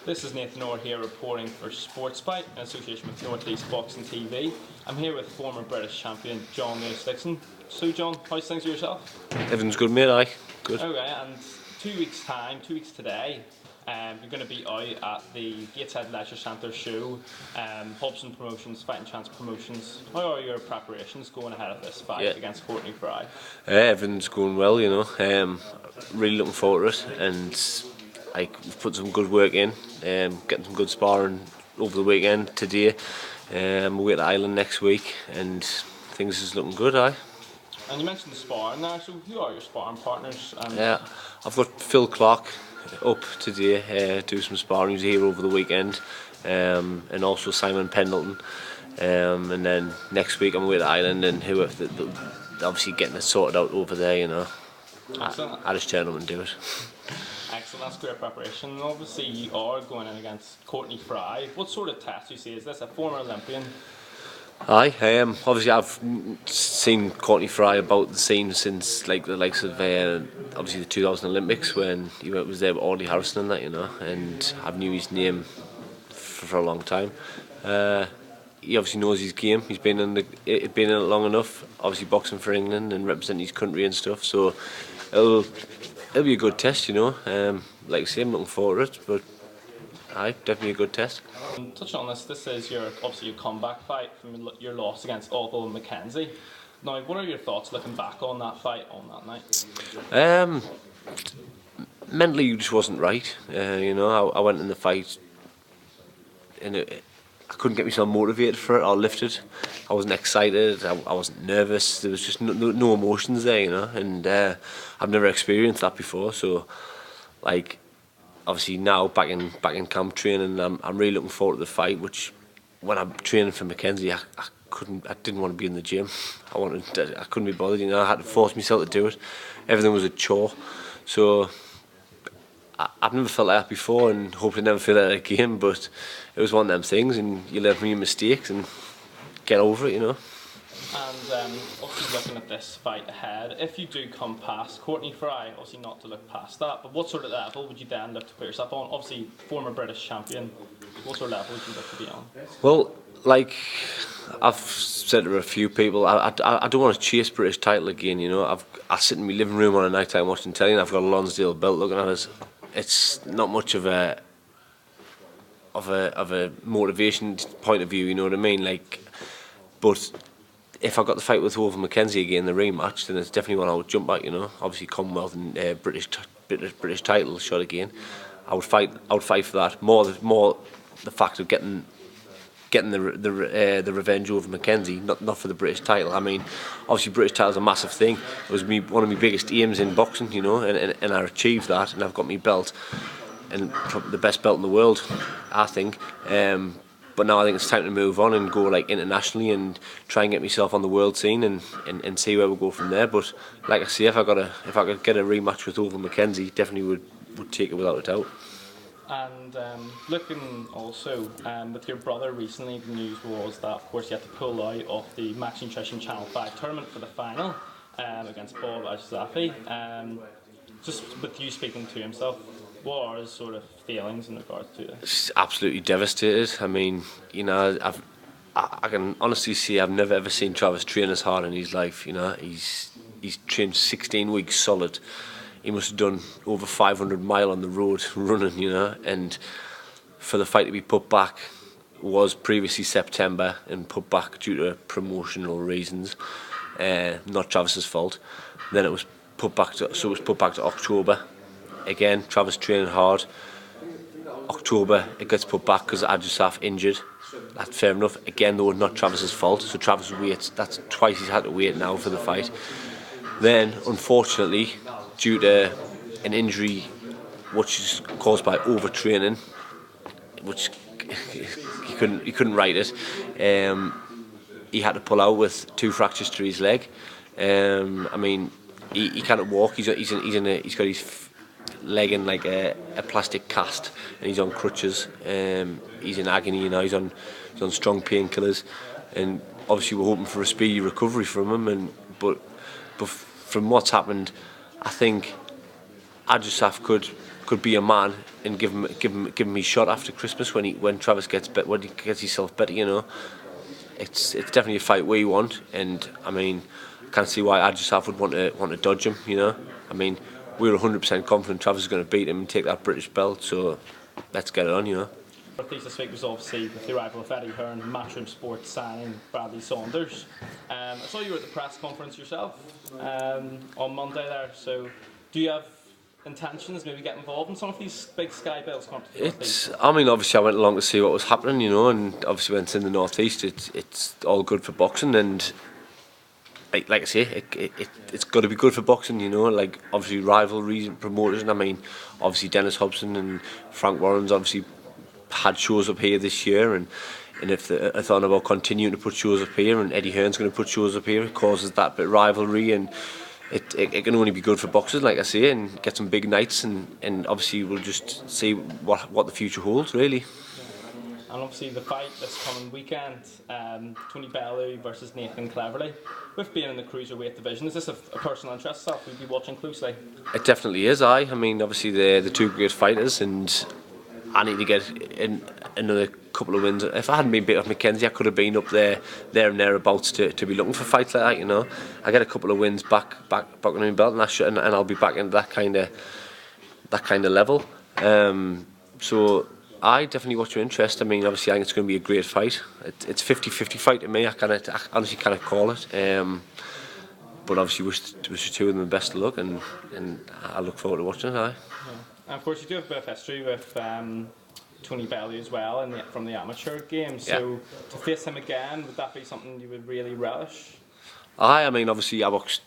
This is Nathan Orr here reporting for Sportsbyte in association with North East Boxing TV. I'm here with former British champion Jon-Lewis Dickinson. So John, how's things with yourself? Everything's good, mate, aye. Good. Okay, and 2 weeks time, 2 weeks today, you're going to be out at the Gateshead Leisure Centre show, Hobson Promotions, Fighting Chance Promotions. How are your preparations going ahead of this fight against Courtney Fry? Everything's going well, you know. Really looking forward to it, and we've put some good work in, getting some good sparring over the weekend today. We're at Ireland next week, and things is looking good, aye. And you mentioned the sparring there, so who are your sparring partners? Yeah, I've got Phil Clark up today, do some sparring. He's here over the weekend, and also Simon Pendleton. And then next week I'm away to Ireland, and obviously getting it sorted out over there, you know. Irish gentlemen do it. Excellent, that's great preparation. And obviously you are going in against Courtney Fry. What sort of test do you see? Is this a former Olympian? Aye, obviously I've seen Courtney Fry about the scene since like the likes of obviously the 2000 Olympics when he was there with Audley Harrison and that, you know, and I've knew his name for a long time. He obviously knows his game. He's been in it long enough. Obviously boxing for England and representing his country and stuff. So it'll be a good test, you know. Like I say, I'm looking forward to it, but aye, definitely a good test. Touching on this is obviously your comeback fight from your loss against OVILL and McKenzie. Now, what are your thoughts looking back on that fight on that night? Mentally, it just wasn't right. You know, I went in the fight and I couldn't get myself motivated for it or lifted. I wasn't excited, I wasn't nervous, there was just no emotions there, you know, and I've never experienced that before, so like obviously now back in camp training, I'm really looking forward to the fight, which when I'm training for McKenzie, I didn't want to be in the gym. I couldn't be bothered, you know, I had to force myself to do it. Everything was a chore, so I've never felt like that before, and hopefully never feel like that again, but it was one of them things, and you learn from your mistakes and get over it, you know. And obviously looking at this fight ahead, if you do come past Courtney Fry, obviously not to look past that, but what sort of level would you then look to put yourself on? Obviously former British champion, what sort of level would you look to be on? Well, like I've said to a few people, I don't want to chase British title again, you know. I sit in my living room on a night time watching telly and I've got a Lonsdale belt looking at us. It's not much of a motivation point of view, you know what I mean? Like, but if I got the fight with OVILL McKenzie again, the rematch, then it's definitely one I would jump at, you know. Obviously Commonwealth and British title shot again. I would fight for that. More the fact of getting the revenge over McKenzie, not for the British title. I mean, obviously British title's a massive thing. It was one of my biggest aims in boxing, you know, and I achieved that, and I've got my belt, and probably the best belt in the world, I think. But now I think it's time to move on and go like internationally and try and get myself on the world scene and see where we go from there. But like I say, if I could get a rematch with OVILL McKenzie, definitely would take it without a doubt. And looking also with your brother recently, the news was that of course you had to pull out of the Max Nutrition Channel 5 tournament for the final against Bob Ashzafi. Just with you speaking to himself, what are his sort of feelings in regards to this? He's absolutely devastated. I mean, you know, I can honestly say I've never ever seen Travis train as hard in his life. You know, he's trained 16 weeks solid. He must have done over 500 miles on the road running, you know, and for the fight to be put back was previously September and put back due to promotional reasons, not Travis's fault. Then it was put back to October. Again, Travis training hard. October, it gets put back because Adjusaf injured. That's fair enough. Again, though, not Travis's fault. So Travis waits. That's twice he's had to wait now for the fight. Then, unfortunately, due to an injury which is caused by overtraining, which he couldn't write it, he had to pull out with 2 fractures to his leg. I mean, he can't walk. He's got his leg in like a plastic cast, and he's on crutches. He's in agony, you know. He's on strong painkillers, and obviously we're hoping for a speedy recovery from him. But from what's happened, I think Ajusaf could be a man and give him his shot after Christmas when Travis gets himself better. You know, it's definitely a fight we want, and I mean, I can't see why Ajusaf would want to dodge him. You know, I mean, we're 100% confident Travis is going to beat him and take that British belt. So let's get it on. You know. This week was obviously with the arrival of Eddie Hearn, Matchroom Sports signing Bradley Saunders. I saw you were at the press conference yourself on Monday there. So, do you have intentions maybe get involved in some of these big Sky Bells competitions? I mean, obviously I went along to see what was happening, you know, and obviously when it's in the northeast, it's all good for boxing, and like I say, it's got to be good for boxing, you know. Like obviously rivalries and promoters, and I mean, obviously Dennis Hobson and Frank Warren's obviously had shows up here this year, and if they're thought about continuing to put shows up here, and Eddie Hearn's going to put shows up here, it causes that bit of rivalry, and it can only be good for boxers, like I say, and get some big nights, and obviously we'll just see what the future holds, really. And obviously the fight this coming weekend, Tony Bellew versus Nathan Cleverly. With being in the Cruiserweight division, is this a personal interest stuff we'll be watching closely? It definitely is, I mean, obviously they're the two great fighters, and I need to get in another couple of wins. If I hadn't been beat off McKenzie, I could have been up there and thereabouts to be looking for fights like that, you know. I get a couple of wins back on my belt, and I'll be back into that kind of level. So I definitely watch your interest. I mean, obviously I think it's going to be a great fight. It's 50-50 fight to me. I honestly cannot call it. But obviously wish the two of them the best of luck, and I look forward to watching it. And of course, you do have a bit of history with Tony Bellew as well, from the amateur game. So to face him again, would that be something you would really relish? I mean, obviously, I boxed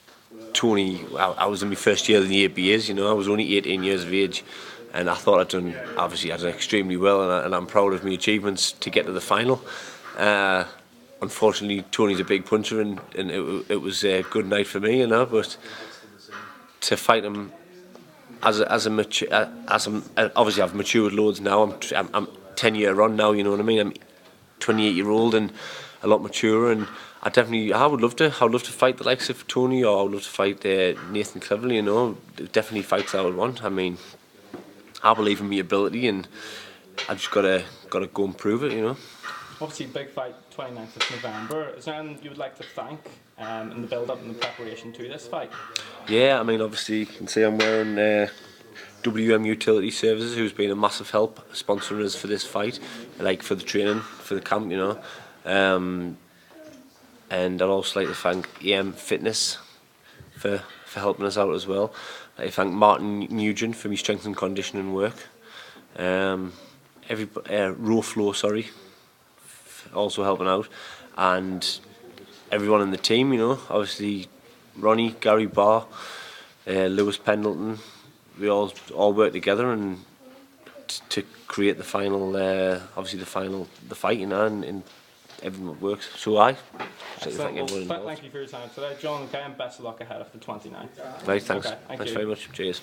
Tony. I was in my first year in the ABAs. You know, I was only 18 years of age, and I thought I'd done extremely well, and I'm proud of my achievements to get to the final. Unfortunately, Tony's a big puncher, and it was a good night for me, you know. But to fight him. Obviously I've matured loads now. I'm 10 year on now, you know what I mean. I'm 28-year-old and a lot maturer, and I would love to fight the likes of Tony, or I would love to fight Nathan Cleverly, you know. Definitely fights I would want. I mean, I believe in my ability, and I just gotta go and prove it, you know. Obviously, big fight, 29th of November. Is there anyone you would like to thank in the build-up and the preparation to this fight? Yeah, I mean, obviously you can see I'm wearing WM Utility Services, who's been a massive help sponsoring us for this fight, like for the training, for the camp, you know. And I'd also like to thank EM Fitness for helping us out as well. I'd like to thank Martin Nugent for my strength and conditioning work. Roflo, sorry, also helping out, and everyone in the team, you know. Obviously Ronnie, Gary Barr, Lewis Pendleton, we all work together and to create the final, obviously the fight, you know, and everyone works. So thank you for your time today, John, and best of luck ahead of the 29th. Right, thanks. Okay, thanks very much. Cheers.